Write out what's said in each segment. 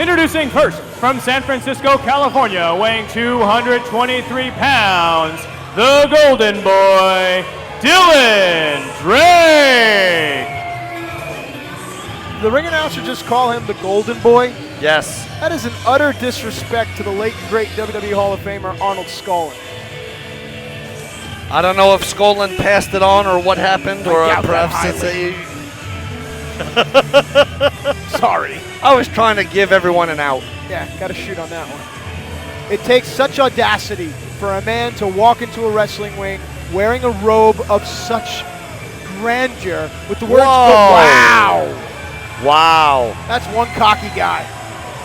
Introducing first, from San Francisco, California, weighing 223 pounds, the Golden Boy, Dylan Drake. The ring announcer just call him the Golden Boy? Yes. That is an utter disrespect to the late, great WWE Hall of Famer Arnold Skolin. I don't know if Skolin passed it on or what happened, or perhaps it's a... Sorry. I was trying to give everyone an out. Yeah, gotta shoot on that one. It takes such audacity for a man to walk into a wrestling ring wearing a robe of such grandeur with the words, wow. Wow. That's one cocky guy.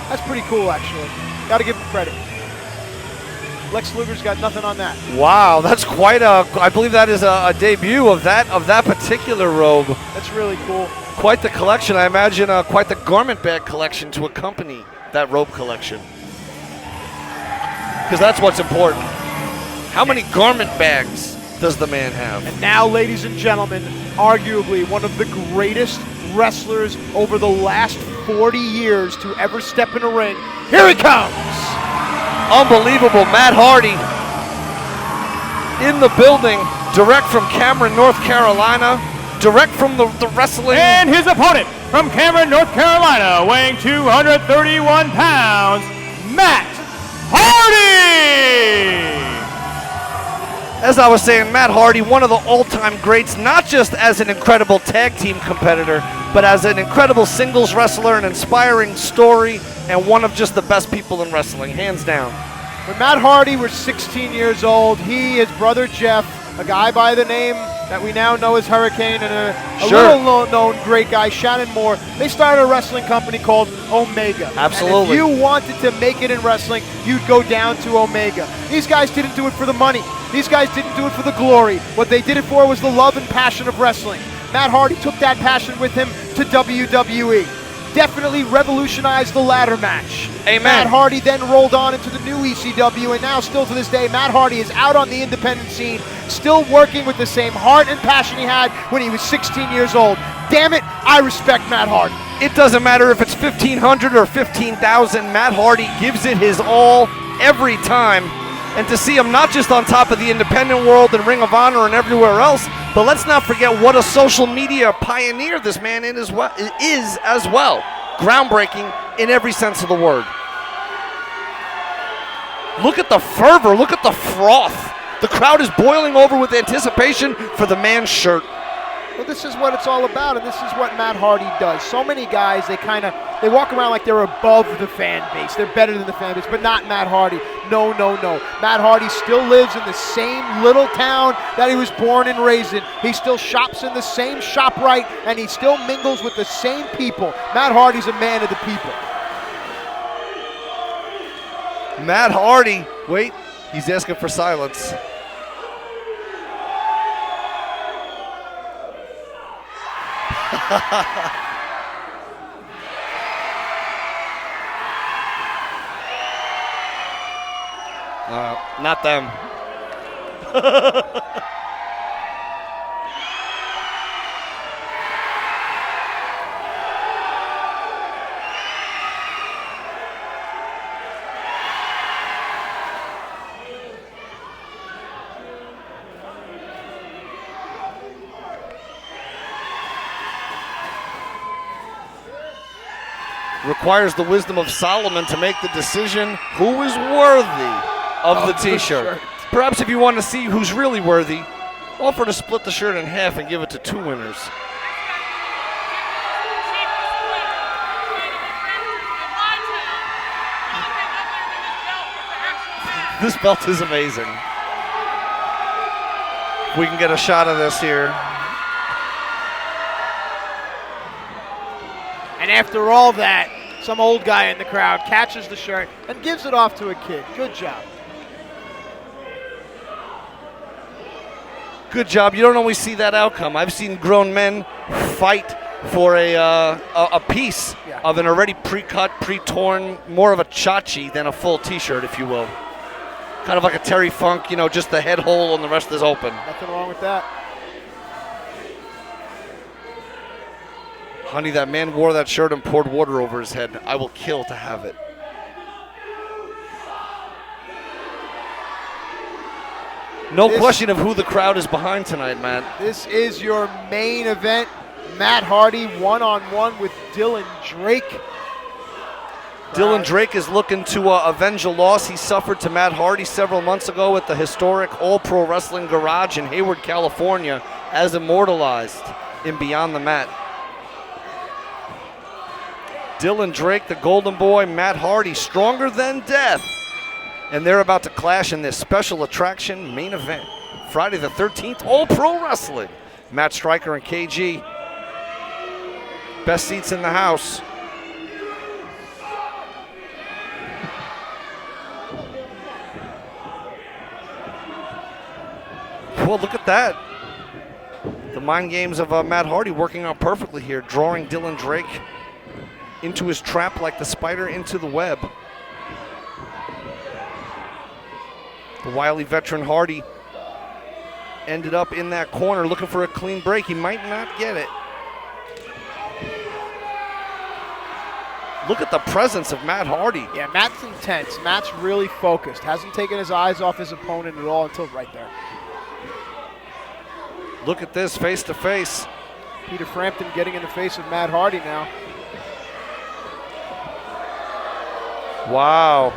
That's pretty cool, actually. Gotta give him credit. Lex Luger's got nothing on that. Wow, that's quite a, I believe that is a debut of that particular robe. That's really cool. Quite the collection. I imagine quite the garment bag collection to accompany that robe collection. Because that's what's important. How many garment bags does the man have? And now, ladies and gentlemen, arguably one of the greatest wrestlers over the last 40 years to ever step in a ring. Here he comes! Unbelievable. Matt Hardy in the building, direct from Cameron, North Carolina, direct from the wrestling. And his opponent from Cameron, North Carolina, weighing 231 pounds, Matt Hardy! As I was saying, Matt Hardy, one of the all-time greats, not just as an incredible tag team competitor, but as an incredible singles wrestler, an inspiring story, and one of just the best people in wrestling, hands down. When Matt Hardy was 16 years old, he, his brother Jeff, a guy by the name that we now know as Hurricane, and a little-known great guy, Shannon Moore, they started a wrestling company called Omega. Absolutely. And if you wanted to make it in wrestling, you'd go down to Omega. These guys didn't do it for the money. These guys didn't do it for the glory. What they did it for was the love and passion of wrestling. Matt Hardy took that passion with him to WWE. Definitely revolutionized the ladder match. Amen. Matt Hardy then rolled on into the new ECW, and now still to this day, Matt Hardy is out on the independent scene, still working with the same heart and passion he had when he was 16 years old. Damn it, I respect Matt Hardy. It doesn't matter if it's 1,500 or 15,000, Matt Hardy gives it his all every time. And to see him not just on top of the independent world and Ring of Honor and everywhere else, but let's not forget what a social media pioneer this man is as well. Groundbreaking in every sense of the word. Look at the fervor, look at the froth. The crowd is boiling over with anticipation for the man's shirt. Well, this is what it's all about, and this is what Matt Hardy does. So many guys, they walk around like they're above the fan base. They're better than the fan base, but not Matt Hardy. No. Matt Hardy still lives in the same little town that he was born and raised in. He still shops in the same ShopRite, and he still mingles with the same people. Matt Hardy's a man of the people. Matt Hardy, wait, he's asking for silence. Not them. Requires the wisdom of Solomon to make the decision who is worthy of the t-shirt. Perhaps if you want to see who's really worthy, offer to split the shirt in half and give it to two winners. This belt is amazing. We can get a shot of this here. And after all that, some old guy in the crowd catches the shirt and gives it off to a kid. Good job. Good job. You don't always see that outcome. I've seen grown men fight for a piece of an already pre-cut, pre-torn, more of a chachi than a full t-shirt, if you will. Kind of like a Terry Funk, you know, just the head hole and the rest is open. Nothing wrong with that. Honey, that man wore that shirt and poured water over his head. I will kill to have it. No question of who the crowd is behind tonight, Matt. This is your main event. Matt Hardy one-on-one with Dylan Drake. Dylan Drake is looking to avenge a loss he suffered to Matt Hardy several months ago at the historic All Pro Wrestling Garage in Hayward, California, as immortalized in Beyond the Mat. Dylan Drake, the Golden Boy, Matt Hardy, stronger than death. And they're about to clash in this special attraction main event. Friday the 13th, All Pro Wrestling. Matt Striker and KG. Best seats in the house. Well, look at that. The mind games of Matt Hardy working out perfectly here, drawing Dylan Drake into his trap like the spider into the web. The wily veteran Hardy ended up in that corner looking for a clean break. He might not get it. Look at the presence of Matt Hardy. Yeah, Matt's intense. Matt's really focused. Hasn't taken his eyes off his opponent at all until right there. Look at this, face to face. Peter Frampton getting in the face of Matt Hardy now. Wow.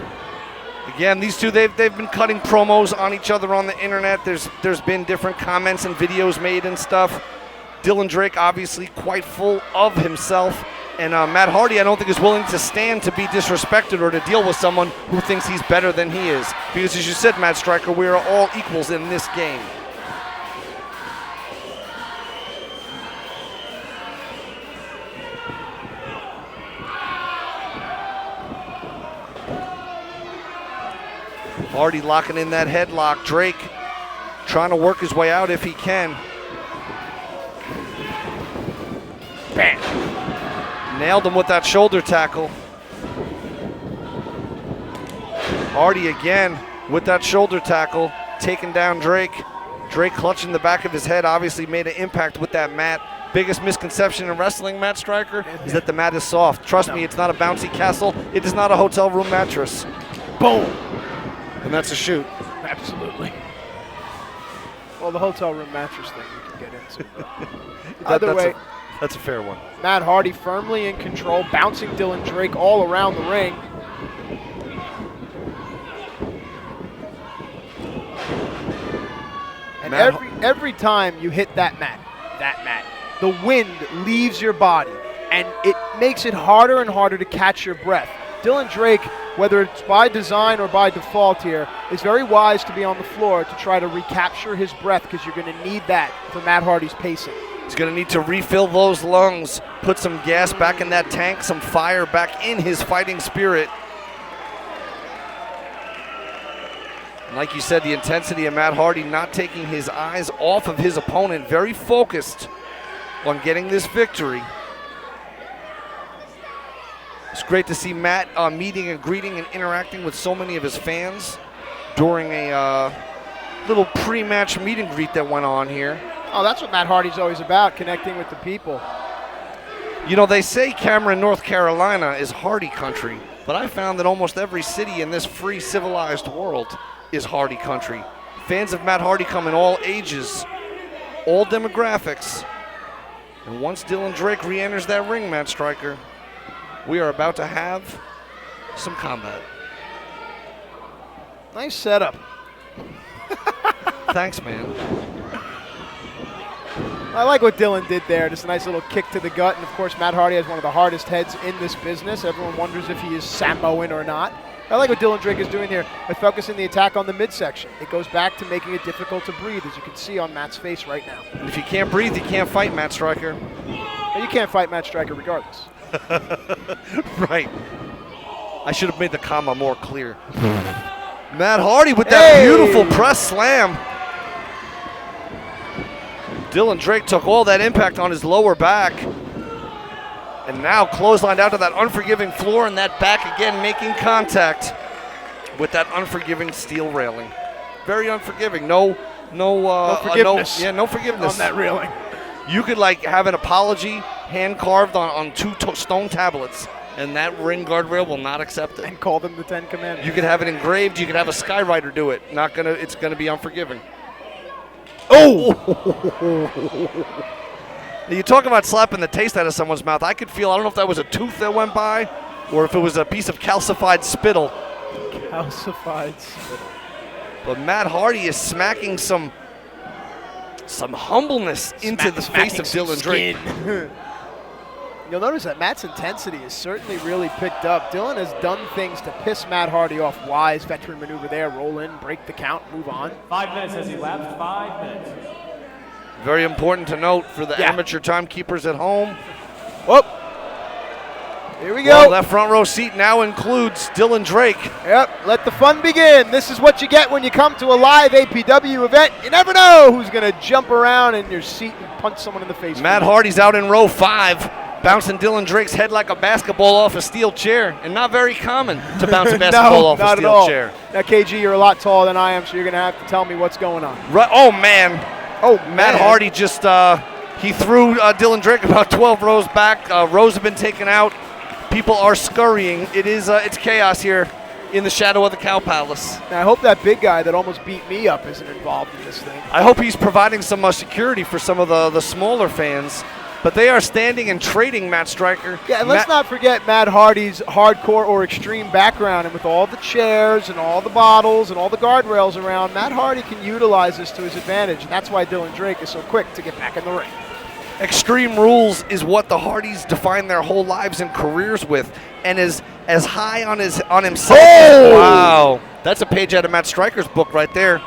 Again, these two, they've been cutting promos on each other on the internet. There's been different comments and videos made and stuff. Dylan Drake obviously quite full of himself. And Matt Hardy, I don't think is willing to stand to be disrespected or to deal with someone who thinks he's better than he is. Because as you said, Matt Striker, we are all equals in this game. Hardy locking in that headlock. Drake trying to work his way out if he can. Bam! Nailed him with that shoulder tackle. Hardy again with that shoulder tackle, taking down Drake. Drake clutching the back of his head, obviously made an impact with that mat. Biggest misconception in wrestling, Matt Striker, is that the mat is soft. Trust me, it's not a bouncy castle. It is not a hotel room mattress. Boom! And that's a shoot. Absolutely. Well, the hotel room mattress thing we can get into. Either way, that's a fair one. Matt Hardy firmly in control, bouncing Dylan Drake all around the ring. And every time you hit that mat, the wind leaves your body, and it makes it harder and harder to catch your breath. Dylan Drake, whether it's by design or by default here, is very wise to be on the floor to try to recapture his breath, because you're going to need that for Matt Hardy's pacing. He's going to need to refill those lungs, put some gas back in that tank, some fire back in his fighting spirit. And like you said, the intensity of Matt Hardy not taking his eyes off of his opponent, very focused on getting this victory. It's great to see Matt meeting and greeting and interacting with so many of his fans during a little pre-match meet and greet that went on here. Oh, that's what Matt Hardy's always about, connecting with the people. You know, they say Cameron, North Carolina is Hardy country, but I found that almost every city in this free, civilized world is Hardy country. Fans of Matt Hardy come in all ages, all demographics. And once Dylan Drake re-enters that ring, Matt Striker, we are about to have some combat. Nice setup. Thanks, man. I like what Dylan did there. Just a nice little kick to the gut. And, of course, Matt Hardy has one of the hardest heads in this business. Everyone wonders if he is Samoan or not. I like what Dylan Drake is doing here by focusing the attack on the midsection. It goes back to making it difficult to breathe, as you can see on Matt's face right now. And if you can't breathe, you can't fight, Matt Striker. Well, you can't fight Matt Striker regardless. Right. I should have made the comma more clear. Matt Hardy with that beautiful press slam. Dylan Drake took all that impact on his lower back. And now clotheslined out to that unforgiving floor, and that back again making contact with that unforgiving steel railing. Very unforgiving. No forgiveness. No forgiveness On that railing. You could like have an apology hand carved on two stone tablets, and that ring guardrail will not accept it. And call them the 10 Commandments. You could have it engraved. You could have a skywriter do it. It's gonna be unforgiving. Oh! You talk about slapping the taste out of someone's mouth. I could feel. I don't know if that was a tooth that went by, or if it was a piece of calcified spittle. Calcified spittle. But Matt Hardy is smacking some humbleness into the face of Dylan Drake. You'll notice that Matt's intensity is certainly really picked up. Dylan has done things to piss Matt Hardy off. Wise veteran maneuver there. Roll in, break the count, move on. 5 minutes has elapsed. 5 minutes. Very important to note for the amateur timekeepers at home. Whoop. Here we go. Well, that front row seat now includes Dylan Drake. Yep, let the fun begin. This is what you get when you come to a live APW event. You never know who's going to jump around in your seat and punch someone in the face. Matt Hardy's out in row 5, bouncing Dylan Drake's head like a basketball off a steel chair, and not very common to bounce a basketball off a steel chair. Now, KG, you're a lot taller than I am, so you're going to have to tell me what's going on. Right. Oh, man. Oh, Matt Hardy just he threw Dylan Drake about 12 rows back. Rows have been taken out. People are scurrying. It's chaos here in the shadow of the Cow Palace. Now, I hope that big guy that almost beat me up isn't involved in this thing. I hope he's providing some security for some of the smaller fans. But they are standing and trading Matt Stryker. Yeah, and let's not forget Matt Hardy's hardcore or extreme background. And with all the chairs and all the bottles and all the guardrails around, Matt Hardy can utilize this to his advantage. And that's why Dylan Drake is so quick to get back in the ring. Extreme Rules is what the Hardys define their whole lives and careers with, and is as high on himself. Oh! Wow, that's a page out of Matt Stryker's book right there.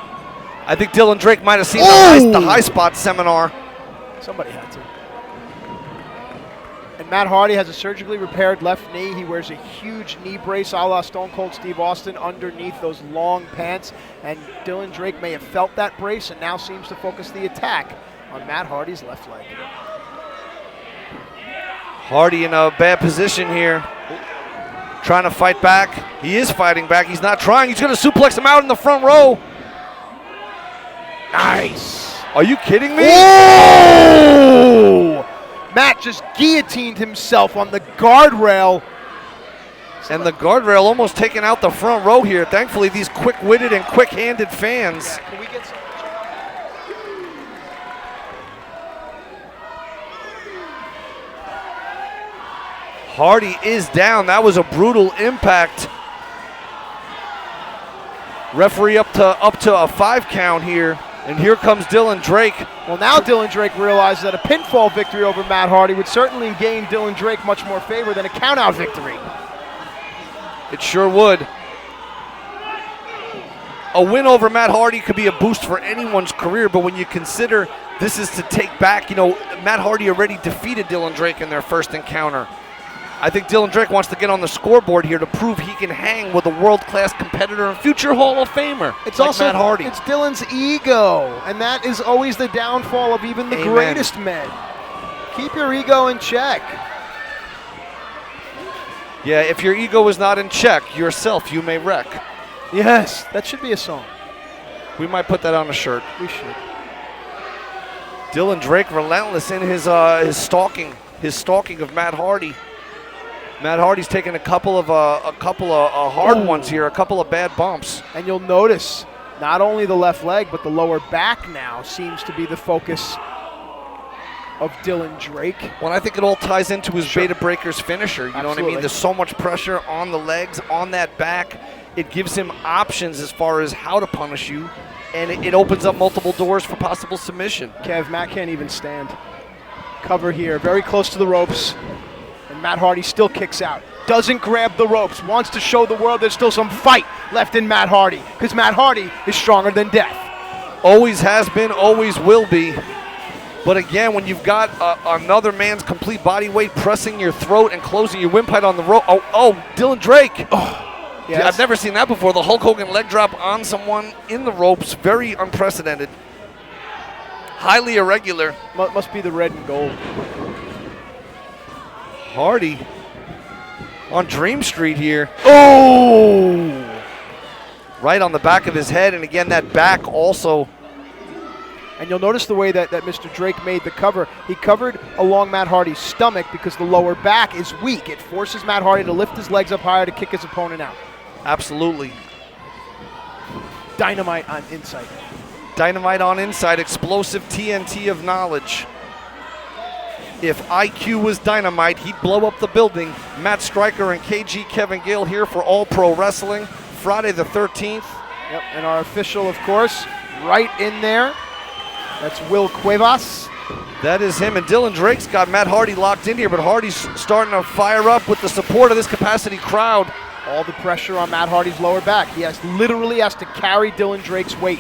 I think Dylan Drake might have seen the high spot seminar. Somebody had to. And Matt Hardy has a surgically repaired left knee. He wears a huge knee brace a la Stone Cold Steve Austin underneath those long pants. And Dylan Drake may have felt that brace and now seems to focus the attack on Matt Hardy's left leg. Hardy in a bad position here, trying to fight back. He is fighting back. He's not trying. He's going to suplex him out in the front row. Nice. Are you kidding me? Oh! Matt just guillotined himself on the guardrail. And the guardrail almost taking out the front row here. Thankfully, these quick-witted and quick-handed fans. Can we get some? Hardy is down. That was a brutal impact. Referee up to a 5 count here. And here comes Dylan Drake. Well, now Dylan Drake realizes that a pinfall victory over Matt Hardy would certainly gain Dylan Drake much more favor than a countout victory. It sure would. A win over Matt Hardy could be a boost for anyone's career, but when you consider this is to take back, Matt Hardy already defeated Dylan Drake in their first encounter. I think Dylan Drake wants to get on the scoreboard here to prove he can hang with a world-class competitor and future Hall of Famer. It's like also Matt Hardy. It's Dylan's ego, and that is always the downfall of even the greatest men. Keep your ego in check. Yeah, if your ego is not in check, yourself you may wreck. Yes, that should be a song. We might put that on a shirt. We should. Dylan Drake relentless in his stalking of Matt Hardy. Matt Hardy's taking a couple of hard ones here, a couple of bad bumps. And you'll notice not only the left leg, but the lower back now seems to be the focus of Dylan Drake. Well, I think it all ties into his Beta Breakers finisher. You know what I mean? There's so much pressure on the legs, on that back. It gives him options as far as how to punish you, and it opens up multiple doors for possible submission. Kev, Matt can't even stand. Cover here, very close to the ropes. And Matt Hardy still kicks out. Doesn't grab the ropes. Wants to show the world there's still some fight left in Matt Hardy. Because Matt Hardy is stronger than death. Always has been, always will be. But again, when you've got another man's complete body weight pressing your throat and closing your windpipe on the rope. Oh, Dylan Drake. Oh, yes. I've never seen that before. The Hulk Hogan leg drop on someone in the ropes. Very unprecedented. Highly irregular. Must be the red and gold. Hardy on Dream Street here. Oh! Right on the back of his head, and again, that back also. And you'll notice the way that Mr. Drake made the cover. He covered along Matt Hardy's stomach because the lower back is weak. It forces Matt Hardy to lift his legs up higher to kick his opponent out. Absolutely. Dynamite on inside. Dynamite on inside, explosive TNT of knowledge. If IQ was dynamite, he'd blow up the building. Matt Striker and KG Kevin Gill here for All Pro Wrestling, Friday the 13th. Yep, and our official, of course, right in there. That's Will Cuevas. That is him, and Dylan Drake's got Matt Hardy locked in here, but Hardy's starting to fire up with the support of this capacity crowd. All the pressure on Matt Hardy's lower back. He literally has to carry Dylan Drake's weight.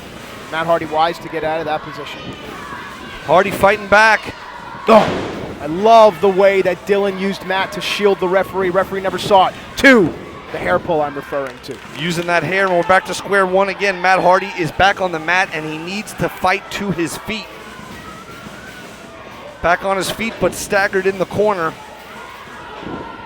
Matt Hardy wise to get out of that position. Hardy fighting back. Oh, I love the way that Dylan used Matt to shield the referee. Referee never saw it. 2, the hair pull I'm referring to. Using that hair, and we're back to square one again. Matt Hardy is back on the mat, and he needs to fight to his feet. Back on his feet, but staggered in the corner.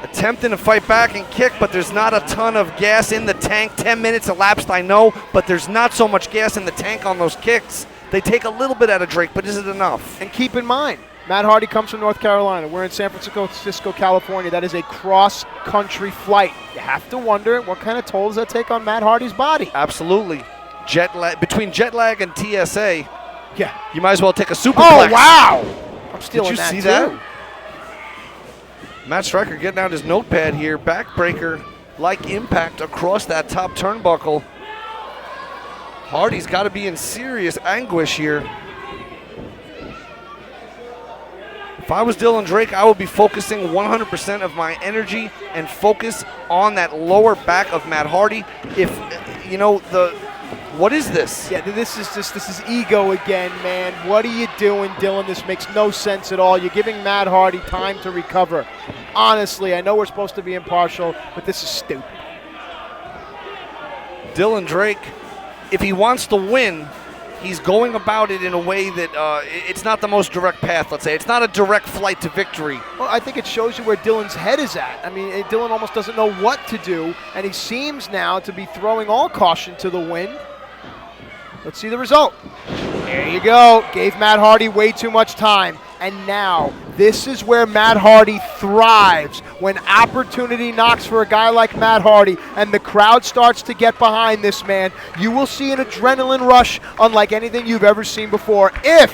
Attempting to fight back and kick, but there's not a ton of gas in the tank. 10 minutes elapsed, I know, but there's not so much gas in the tank on those kicks. They take a little bit out of Drake, but is it enough? And keep in mind, Matt Hardy comes from North Carolina. We're in San Francisco, California. That is a cross-country flight. You have to wonder what kind of toll does that take on Matt Hardy's body? Absolutely. Jet lag, between jet lag and TSA, yeah, you might as well take a superplex. Oh, wow! I'm stealing that, Did you see too. that? Matt Striker getting out his notepad here. Backbreaker-like impact across that top turnbuckle. Hardy's got to be in serious anguish here. If I was Dylan Drake, I would be focusing 100% of my energy and focus on that lower back of Matt Hardy. If, you know, what is this? Yeah, this is ego again, man. What are you doing, Dylan? This makes no sense at all. You're giving Matt Hardy time to recover. Honestly, I know we're supposed to be impartial, but this is stupid. Dylan Drake, if he wants to win, he's going about it in a way that it's not the most direct path, let's say. It's not a direct flight to victory. Well, I think it shows you where Dylan's head is at. I mean, Dylan almost doesn't know what to do, and he seems now to be throwing all caution to the wind. Let's see the result. There you go. Gave Matt Hardy way too much time. And now, this is where Matt Hardy thrives. When opportunity knocks for a guy like Matt Hardy and the crowd starts to get behind this man, you will see an adrenaline rush unlike anything you've ever seen before if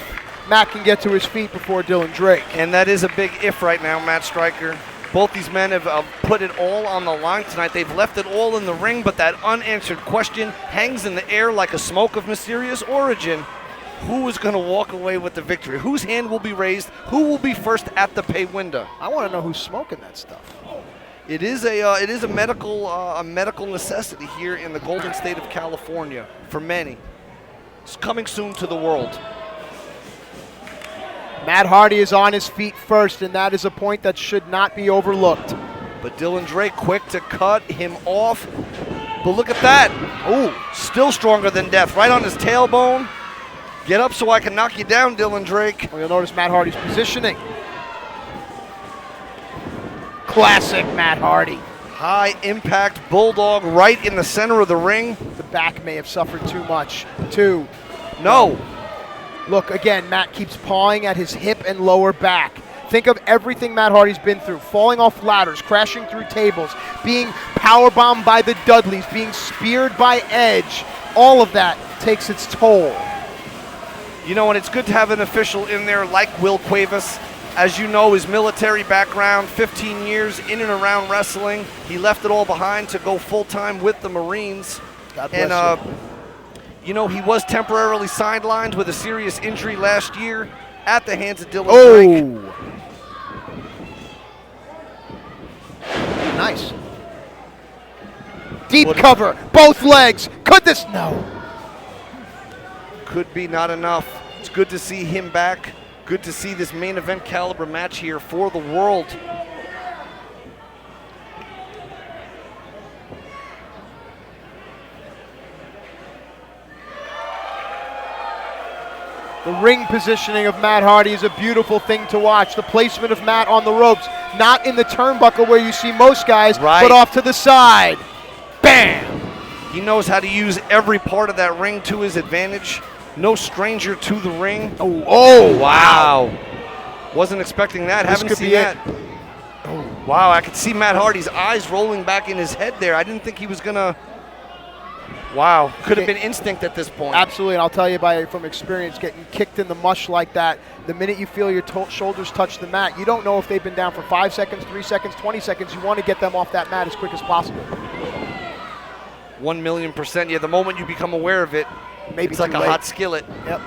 Matt can get to his feet before Dylan Drake. And that is a big if right now, Matt Striker. Both these men have put it all on the line tonight. They've left it all in the ring, but that unanswered question hangs in the air like a smoke of mysterious origin. Who is going to walk away with the victory? Whose hand will be raised? Who will be first at the pay window? I want to know who's smoking that stuff. It is a medical necessity here in the Golden State of California for many. It's coming soon to the world. Matt Hardy is on his feet first, and that is a point that should not be overlooked. But Dylan Drake quick to cut him off. But look at that. Ooh, still stronger than death. Right on his tailbone. Get up so I can knock you down, Dylan Drake. Well, you'll notice Matt Hardy's positioning. Classic Matt Hardy. High impact bulldog right in the center of the ring. The back may have suffered too much. 2. No. Look, again, Matt keeps pawing at his hip and lower back. Think of everything Matt Hardy's been through. Falling off ladders, crashing through tables, being powerbombed by the Dudleys, being speared by Edge. All of that takes its toll. You know, and it's good to have an official in there like Will Cuevas. As you know, his military background, 15 years in and around wrestling. He left it all behind to go full-time with the Marines. God bless you. You know, he was temporarily sidelined with a serious injury last year at the hands of Dylan Drake. Nice. Deep cover, both legs. Could this? No. Could be not enough. It's good to see him back. Good to see this main event caliber match here for the world. The ring positioning of Matt Hardy is a beautiful thing to watch. The placement of Matt on the ropes, not in the turnbuckle where you see most guys, but off to the side. Bam! He knows how to use every part of that ring to his advantage. No stranger to the ring. Oh, Wow. Wasn't expecting that. This Haven't could seen be it. that. Oh, wow, I could see Matt Hardy's eyes rolling back in his head there. I didn't think he was going to. Wow. Could have been instinct at this point. Absolutely, and I'll tell you from experience, getting kicked in the mush like that, the minute you feel your shoulders touch the mat, you don't know if they've been down for 5 seconds, 3 seconds, 20 seconds. You want to get them off that mat as quick as possible. 1,000,000%. Yeah, the moment you become aware of it, Maybe it's like too a late. hot skillet. Yep.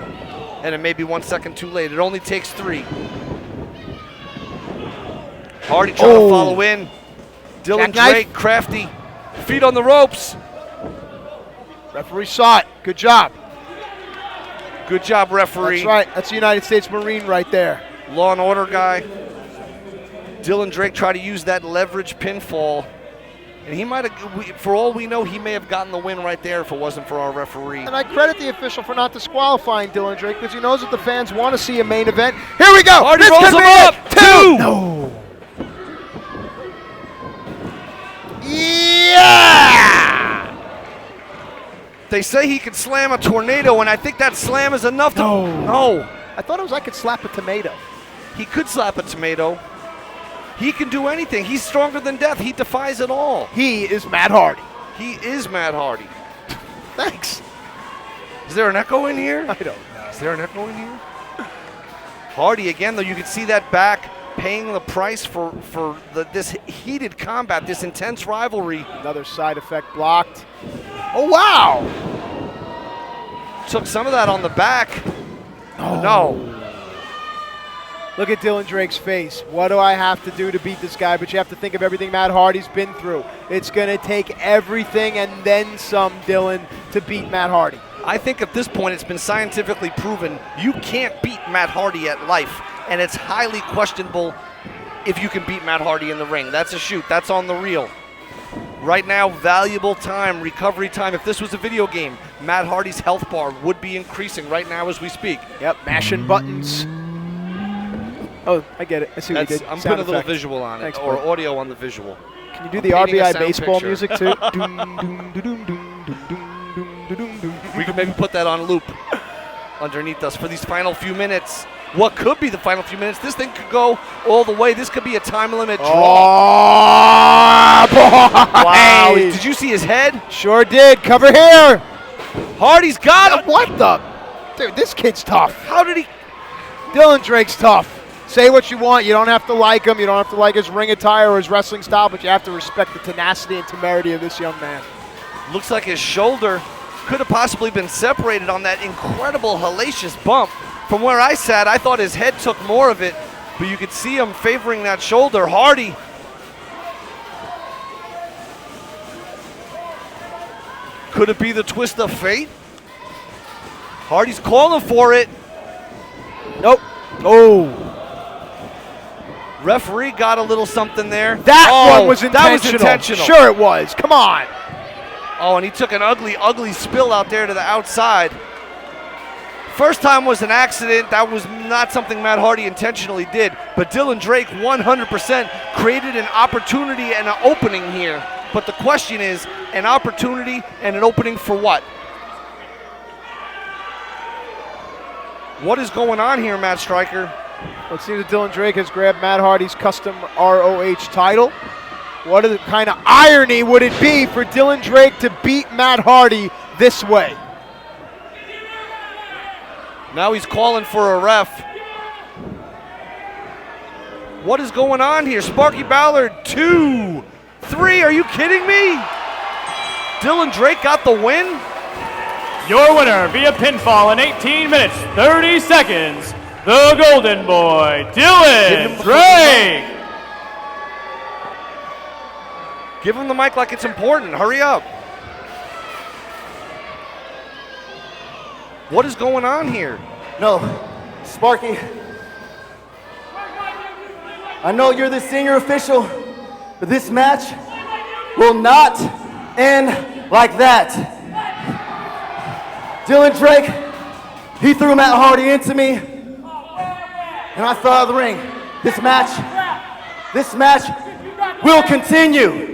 And it may be 1 second too late. It only takes 3. Hardy trying to follow in. Dylan Jackknife. Drake, crafty. Feet on the ropes. Referee saw it. Good job. Good job, referee. That's right. That's a United States Marine right there. Law and order guy. Dylan Drake tried to use that leverage pinfall. And he might have, for all we know, he may have gotten the win right there if it wasn't for our referee. And I credit the official for not disqualifying Dylan Drake because he knows that the fans want to see a main event. Here we go. Hardy This rolls could him be it. up. 2. No. Yeah. They say he can slam a tornado, and I think that slam is enough to. No. I thought it was I could slap a tomato. He could slap a tomato. He can do anything. He's stronger than death. He defies it all. He is Matt Hardy. He is Matt Hardy. Thanks. Is there an echo in here? I don't know. Is there an echo in here? Hardy again, though. You can see that back paying the price for this heated combat, this intense rivalry. Another side effect blocked. Oh, wow. Took some of that on the back. Oh. No. Look at Dylan Drake's face. What do I have to do to beat this guy? But you have to think of everything Matt Hardy's been through. It's going to take everything and then some, Dylan, to beat Matt Hardy. I think at this point it's been scientifically proven you can't beat Matt Hardy at life, and it's highly questionable if you can beat Matt Hardy in the ring. That's a shoot. That's on the reel. Right now, valuable time, recovery time. If this was a video game, Matt Hardy's health bar would be increasing right now as we speak. Yep, mashing buttons. Oh, I get it. I see what you did. I'm Sound putting a little effect. visual on it, Thanks, or bud. audio on the visual. Can you do the painting a RBI sound baseball picture. music too? Doom, doom, doom, doom, doom, doom, doom, doom. We could maybe put that on loop underneath us for these final few minutes. What could be the final few minutes? This thing could go all the way. This could be a time limit draw. Oh, boy. Wow. Did you see his head? Sure did. Cover here. Hardy's got him. What the? Dude, this kid's tough. How did he? Dylan Drake's tough. Say what you want. You don't have to like him. You don't have to like his ring attire or his wrestling style, but you have to respect the tenacity and temerity of this young man. Looks like his shoulder could have possibly been separated on that incredible hellacious bump. From where I sat, I thought his head took more of it, but you could see him favoring that shoulder. Hardy. Could it be the twist of fate? Hardy's calling for it. Nope. Oh. Referee got a little something there. That one was intentional. That was intentional. Sure it was. Come on. Oh, and he took an ugly, ugly spill out there to the outside. First time was an accident. That was not something Matt Hardy intentionally did. But Dylan Drake 100% created an opportunity and an opening here. But the question is, an opportunity and an opening for what? What is going on here, Matt Stryker? Well, it seems that Dylan Drake has grabbed Matt Hardy's custom ROH title. What kind of irony would it be for Dylan Drake to beat Matt Hardy this way? Now he's calling for a ref. What is going on here? Sparky Ballard, 2, 3, are you kidding me? Dylan Drake got the win? Your winner via pinfall in 18 minutes, 30 seconds, the Golden Boy, Dylan Drake. Give him the mic like it's important. Hurry up. What is going on here? No, Sparky, I know you're the senior official, but this match will not end like that. Dylan Drake, he threw Matt Hardy into me, and I fell out of the ring. This match will continue.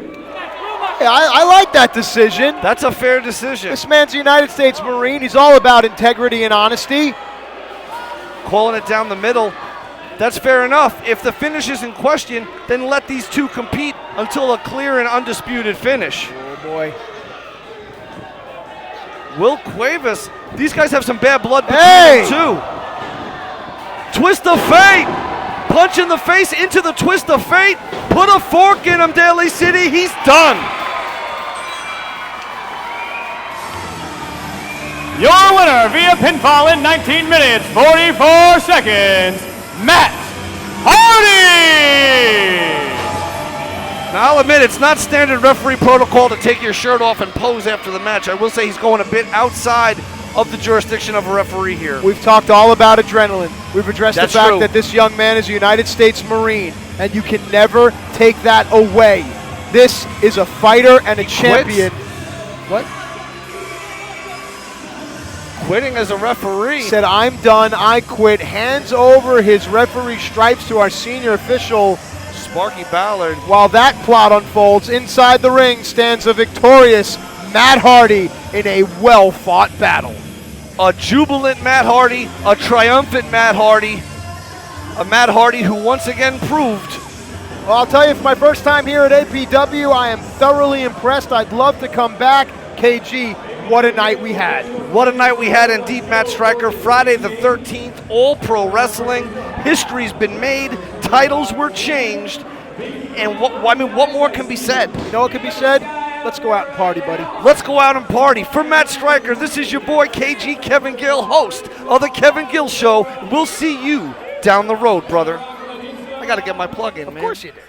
Yeah, I like that decision. That's a fair decision. This man's a United States Marine. He's all about integrity and honesty. Calling it down the middle. That's fair enough. If the finish is in question, then let these two compete until a clear and undisputed finish. Oh, boy. Will Cuevas, these guys have some bad blood between Hey! them too. Twist of fate. Punch in the face into the twist of fate. Put a fork in him, Daly City. He's done. Your winner via pinfall in 19 minutes, 44 seconds, Matt Hardy! Now I'll admit, it's not standard referee protocol to take your shirt off and pose after the match. I will say he's going a bit outside of the jurisdiction of a referee here. We've talked all about adrenaline. We've addressed That's the fact true. that this young man is a United States Marine, and you can never take that away. This is a fighter and a champion. What? Quitting as a referee. Said, I'm done, I quit. Hands over his referee stripes to our senior official. Sparky Ballard. While that plot unfolds, inside the ring stands the victorious Matt Hardy in a well-fought battle. A jubilant Matt Hardy, a triumphant Matt Hardy, a Matt Hardy who once again proved. Well, I'll tell you, for my first time here at APW, I am thoroughly impressed. I'd love to come back. KG, what a night we had. What a night we had indeed, Matt Stryker. Friday the 13th, All Pro Wrestling. History's been made, titles were changed, and what more can be said? You know what can be said? Let's go out and party, buddy. Let's go out and party. For Matt Stryker, this is your boy KG Kevin Gill, host of the Kevin Gill Show. We'll see you down the road, brother. I got to get my plug in, man. Of course you do.